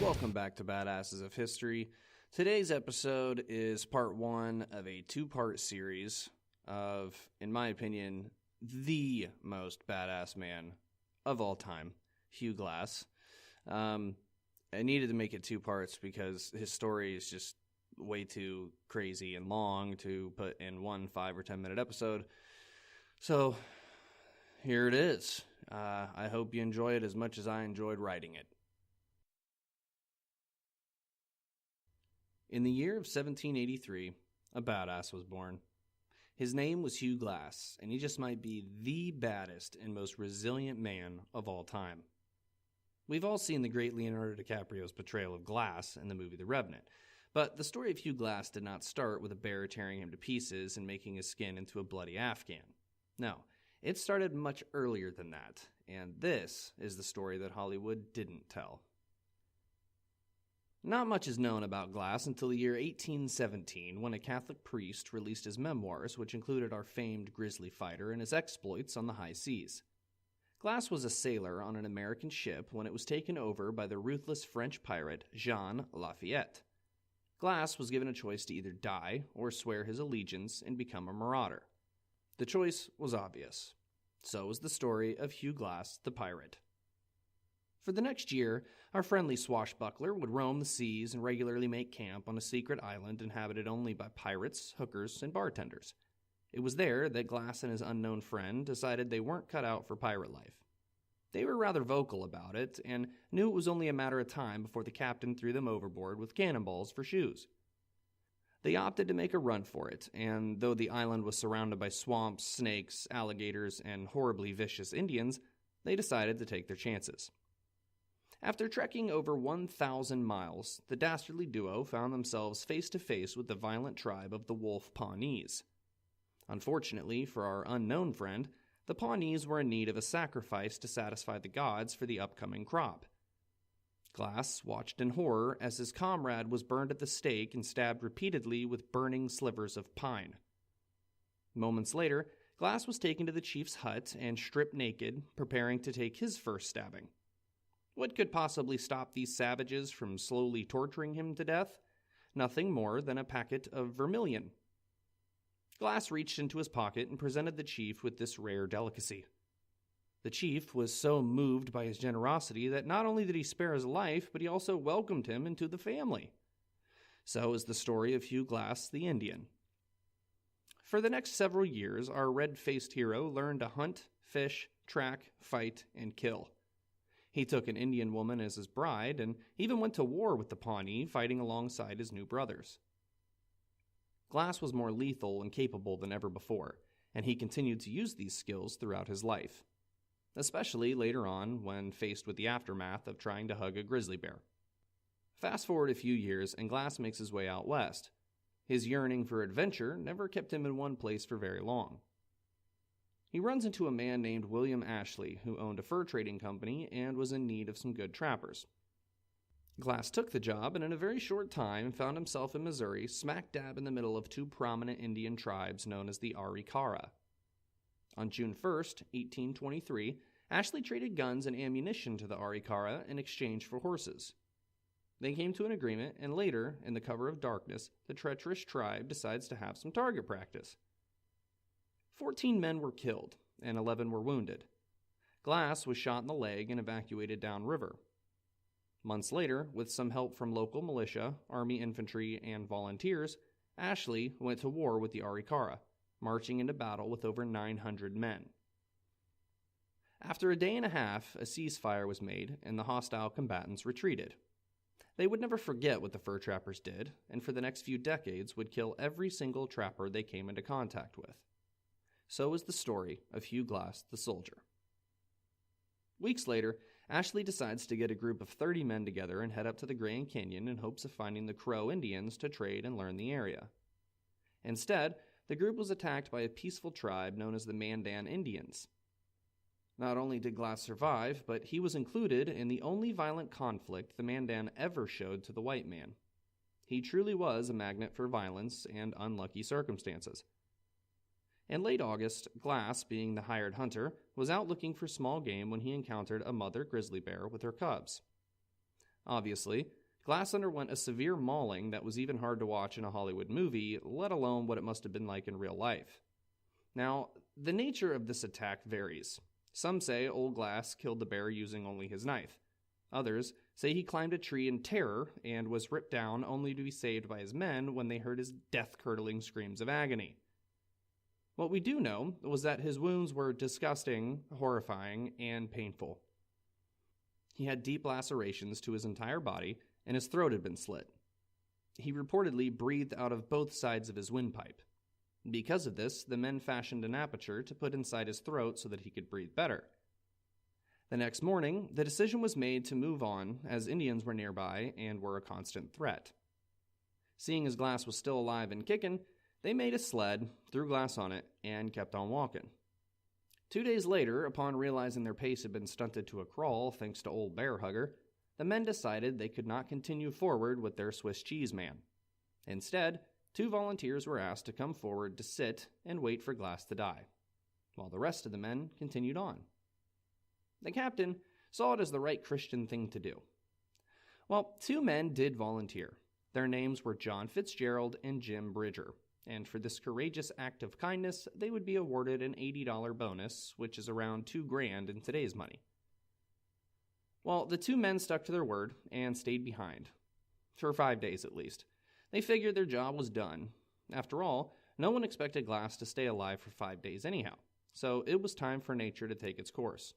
Welcome back to Badasses of History. Today's episode is part one of a two-part series of, in my opinion, the most badass man of all time, Hugh Glass. I needed to make it two parts because his story is just way too crazy and long to put in one 5 or 10 minute episode. So here it is. I hope you enjoy it as much as I enjoyed writing it. In the year of 1783, a badass was born. His name was Hugh Glass, and he just might be the baddest and most resilient man of all time. We've all seen the great Leonardo DiCaprio's portrayal of Glass in the movie The Revenant, but the story of Hugh Glass did not start with a bear tearing him to pieces and making his skin into a bloody Afghan. No, it started much earlier than that, and this is the story that Hollywood didn't tell. Not much is known about Glass until the year 1817, when a Catholic priest released his memoirs, which included our famed grizzly fighter and his exploits on the high seas. Glass was a sailor on an American ship when it was taken over by the ruthless French pirate Jean Lafayette. Glass was given a choice to either die or swear his allegiance and become a marauder. The choice was obvious. So was the story of Hugh Glass, the pirate. For the next year, our friendly swashbuckler would roam the seas and regularly make camp on a secret island inhabited only by pirates, hookers, and bartenders. It was there that Glass and his unknown friend decided they weren't cut out for pirate life. They were rather vocal about it and knew it was only a matter of time before the captain threw them overboard with cannonballs for shoes. They opted to make a run for it, and though the island was surrounded by swamps, snakes, alligators, and horribly vicious Indians, they decided to take their chances. After trekking over 1,000 miles, the dastardly duo found themselves face to face with the violent tribe of the Wolf Pawnees. Unfortunately for our unknown friend, the Pawnees were in need of a sacrifice to satisfy the gods for the upcoming crop. Glass watched in horror as his comrade was burned at the stake and stabbed repeatedly with burning slivers of pine. Moments later, Glass was taken to the chief's hut and stripped naked, preparing to take his first stabbing. What could possibly stop these savages from slowly torturing him to death? Nothing more than a packet of vermilion. Glass reached into his pocket and presented the chief with this rare delicacy. The chief was so moved by his generosity that not only did he spare his life, but he also welcomed him into the family. So is the story of Hugh Glass, the Indian. For the next several years, our red-faced hero learned to hunt, fish, track, fight, and kill. He took an Indian woman as his bride and even went to war with the Pawnee, fighting alongside his new brothers. Glass was more lethal and capable than ever before, and he continued to use these skills throughout his life, especially later on when faced with the aftermath of trying to hug a grizzly bear. Fast forward a few years and Glass makes his way out west. His yearning for adventure never kept him in one place for very long. He runs into a man named William Ashley, who owned a fur trading company and was in need of some good trappers. Glass took the job and in a very short time found himself in Missouri, smack dab in the middle of two prominent Indian tribes known as the Arikara. On June 1st, 1823, Ashley traded guns and ammunition to the Arikara in exchange for horses. They came to an agreement, and later, in the cover of darkness, the treacherous tribe decides to have some target practice. 14 men were killed, and 11 were wounded. Glass was shot in the leg and evacuated downriver. Months later, with some help from local militia, army infantry, and volunteers, Ashley went to war with the Arikara, marching into battle with over 900 men. After a day and a half, a ceasefire was made, and the hostile combatants retreated. They would never forget what the fur trappers did, and for the next few decades would kill every single trapper they came into contact with. So is the story of Hugh Glass, the soldier. Weeks later, Ashley decides to get a group of 30 men together and head up to the Grand Canyon in hopes of finding the Crow Indians to trade and learn the area. Instead, the group was attacked by a peaceful tribe known as the Mandan Indians. Not only did Glass survive, but he was included in the only violent conflict the Mandan ever showed to the white man. He truly was a magnet for violence and unlucky circumstances. In late August, Glass, being the hired hunter, was out looking for small game when he encountered a mother grizzly bear with her cubs. Obviously, Glass underwent a severe mauling that was even hard to watch in a Hollywood movie, let alone what it must have been like in real life. Now, the nature of this attack varies. Some say old Glass killed the bear using only his knife. Others say he climbed a tree in terror and was ripped down only to be saved by his men when they heard his death-curdling screams of agony. What we do know was that his wounds were disgusting, horrifying, and painful. He had deep lacerations to his entire body, and his throat had been slit. He reportedly breathed out of both sides of his windpipe. Because of this, the men fashioned an aperture to put inside his throat so that he could breathe better. The next morning, the decision was made to move on, as Indians were nearby and were a constant threat. Seeing as Glass was still alive and kicking, they made a sled, threw Glass on it, and kept on walking. 2 days later, upon realizing their pace had been stunted to a crawl thanks to old Bear Hugger, the men decided they could not continue forward with their Swiss cheese man. Instead, 2 volunteers were asked to come forward to sit and wait for Glass to die, while the rest of the men continued on. The captain saw it as the right Christian thing to do. Well, 2 men did volunteer. Their names were John Fitzgerald and Jim Bridger, and for this courageous act of kindness, they would be awarded an $80 bonus, which is around $2,000 in today's money. Well, the 2 men stuck to their word and stayed behind, for 5 days at least. They figured their job was done. After all, no one expected Glass to stay alive for 5 days anyhow, so it was time for nature to take its course.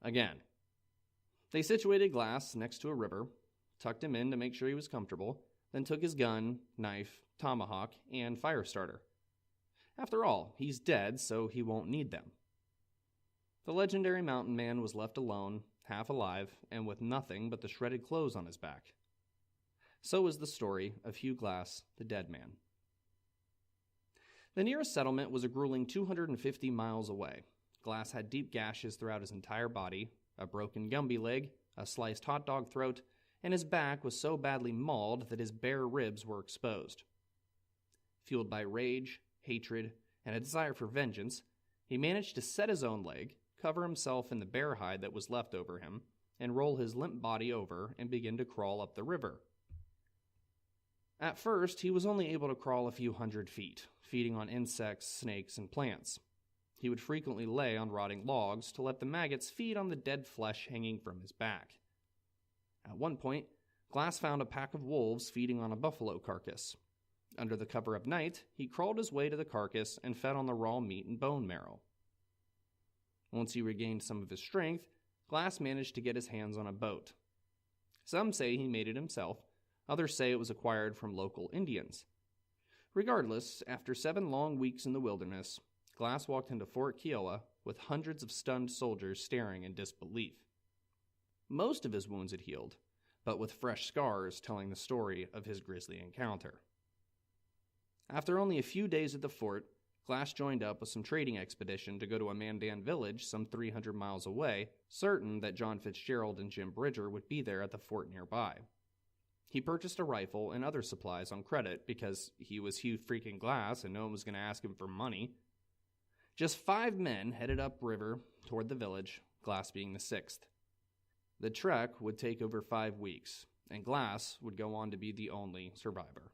Again. They situated Glass next to a river, tucked him in to make sure he was comfortable, then took his gun, knife, tomahawk, and fire starter. After all, he's dead, so he won't need them. The legendary mountain man was left alone, half alive, and with nothing but the shredded clothes on his back. So is the story of Hugh Glass, the dead man. The nearest settlement was a grueling 250 miles away. Glass had deep gashes throughout his entire body, a broken Gumby leg, a sliced hot dog throat, and his back was so badly mauled that his bare ribs were exposed. Fueled by rage, hatred, and a desire for vengeance, he managed to set his own leg, cover himself in the bear hide that was left over him, and roll his limp body over and begin to crawl up the river. At first, he was only able to crawl a few hundred feet, feeding on insects, snakes, and plants. He would frequently lay on rotting logs to let the maggots feed on the dead flesh hanging from his back. At one point, Glass found a pack of wolves feeding on a buffalo carcass. Under the cover of night, he crawled his way to the carcass and fed on the raw meat and bone marrow. Once he regained some of his strength, Glass managed to get his hands on a boat. Some say he made it himself, others say it was acquired from local Indians. Regardless, after 7 long weeks in the wilderness, Glass walked into Fort Kiowa with hundreds of stunned soldiers staring in disbelief. Most of his wounds had healed, but with fresh scars telling the story of his grisly encounter. After only a few days at the fort, Glass joined up with some trading expedition to go to a Mandan village some 300 miles away, certain that John Fitzgerald and Jim Bridger would be there at the fort nearby. He purchased a rifle and other supplies on credit because he was Hugh freaking Glass and no one was going to ask him for money. Just 5 men headed upriver toward the village, Glass being the 6th. The trek would take over 5 weeks, and Glass would go on to be the only survivor.